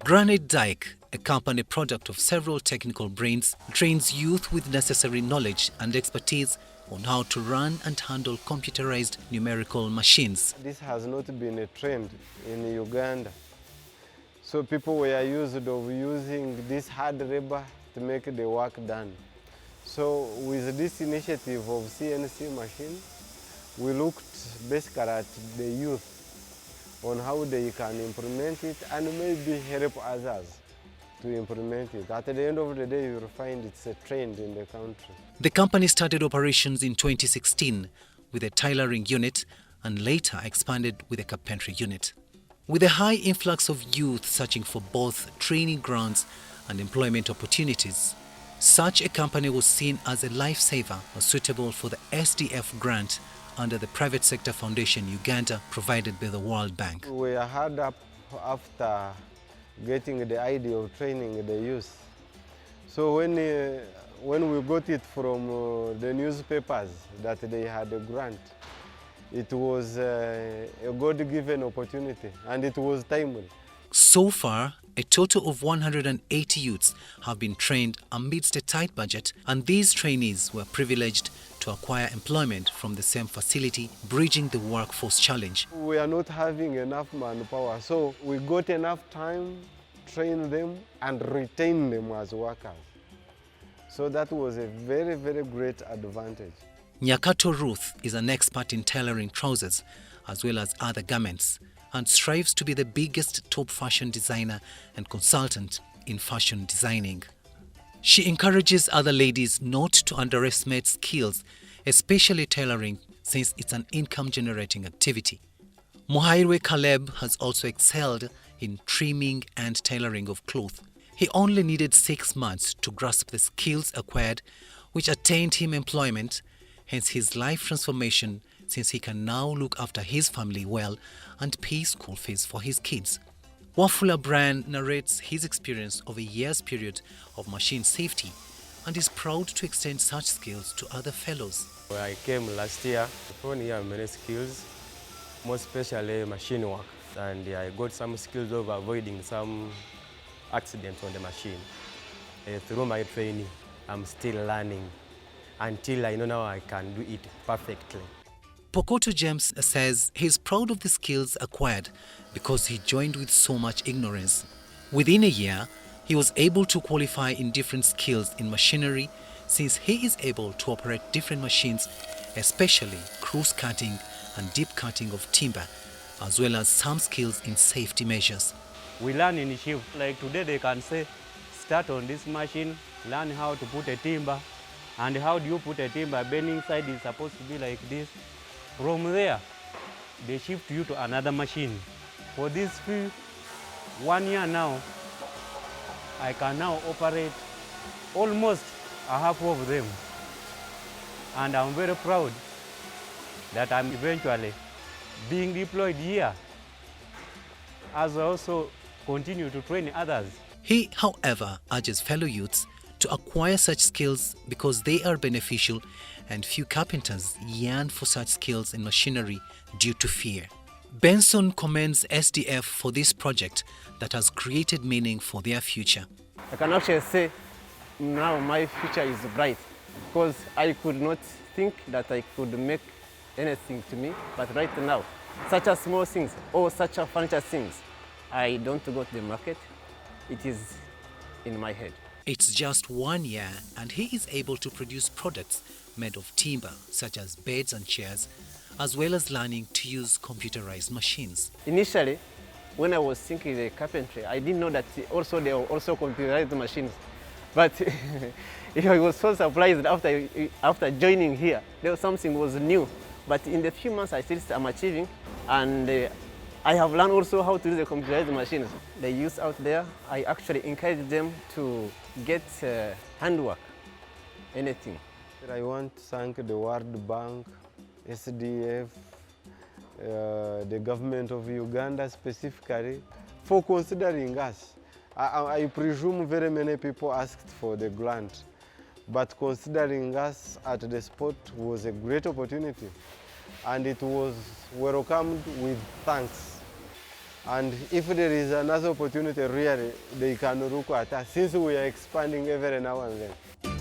Granite Dyke, a company product of several technical brains, trains youth with necessary knowledge and expertise on how to run and handle computerized numerical machines. This has not been a trend in Uganda. So people were used of using this hard labor to make the work done. So with this initiative of CNC machine, we looked basically at the youth on how they can implement it and maybe help others to implement it. At the end of the day, you'll find it's a trend in the country. The company started operations in 2016 with a tailoring unit and later expanded with a carpentry unit. With a high influx of youth searching for both training grounds and employment opportunities, such a company was seen as a lifesaver suitable for the SDF grant under the Private Sector Foundation Uganda provided by the World Bank. We were hard up after getting the idea of training the youth. So when we got it from the newspapers that they had a grant, it was a God-given opportunity and it was timely. So far, a total of 180 youths have been trained amidst a tight budget, and these trainees were privileged to acquire employment from the same facility, bridging the workforce challenge. We are not having enough manpower, so we got enough time, train them and retain them as workers. So that was a very, very great advantage. Nyakato Ruth is an expert in tailoring trousers as well as other garments, and strives to be the biggest top fashion designer and consultant in fashion designing. She encourages other ladies not to underestimate skills, especially tailoring, since it's an income-generating activity. Muhairwe Caleb has also excelled in trimming and tailoring of cloth. He only needed 6 months to grasp the skills acquired, which attained him employment, hence his life transformation, since he can now look after his family well and pay school fees for his kids. Wafula Brian narrates his experience of a year's period of machine safety and is proud to extend such skills to other fellows. I came last year, for me I have many skills, more especially machine work, and I got some skills of avoiding some accidents on the machine. Through my training, I'm still learning until I know now I can do it perfectly. Pokoto James says he's proud of the skills acquired because he joined with so much ignorance. Within a year, he was able to qualify in different skills in machinery, since he is able to operate different machines, especially cruise cutting and deep cutting of timber, as well as some skills in safety measures. We learn in shift. Like today they can say, start on this machine, learn how to put a timber, and how do you put a timber, bending side is supposed to be like this. From there, they shift you to another machine. For this 1 year now, I can now operate almost a half of them. And I'm very proud that I'm eventually being deployed here, as I also continue to train others. He, however, urges fellow youths to acquire such skills because they are beneficial, and few carpenters yearn for such skills in machinery due to fear. Benson commends SDF for this project that has created meaning for their future. I can actually say now my future is bright, because I could not think that I could make anything to me, but right now, such a small things or such a furniture things, I don't go to the market, it is in my head. It's just 1 year and he is able to produce products made of timber such as beds and chairs, as well as learning to use computerized machines. Initially, when I was thinking the carpentry, I didn't know that also there were also computerized machines. But I was so surprised after joining here. There was something was new. But in the few months I still am achieving, and I have learned also how to use the computerized machines. The youth out there, I actually encourage them to get handwork, anything. I want to thank the World Bank, SDF, the government of Uganda specifically, for considering us. I presume very many people asked for the grant, but considering us at the spot was a great opportunity, and it was welcomed with thanks. And if there is another opportunity, really, they can look at us since we are expanding every now and then.